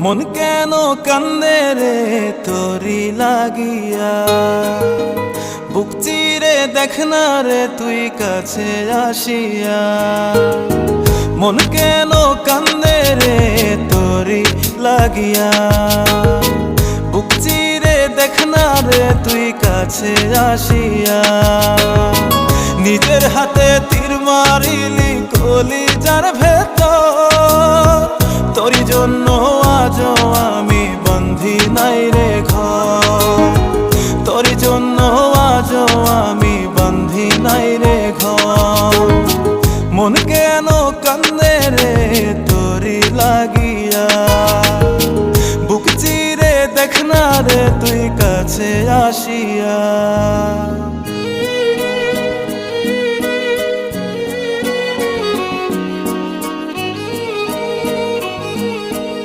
মন কেন কান্দে রে তোরি লাগিয়া, বুক চিরে দেখ না রে তুই কাছে আসিয়া। মন কেন কান্দে রে তোরি লাগিয়া, বুক চিরে দেখ না রে তুই কাছে আসিয়া। নিজের হাতে তীর মারিলি কলিজার ভেতর, তোরি জন্য আজও আমি বন্ধি নাই রে ঘর, তোরি জন্য আজও আমি বন্ধি নাই রে ঘর। মন কেন কান্দে রে তোরি লাগিয়া, বুক চিরে দেখ না রে তুই কাছে আসিয়া।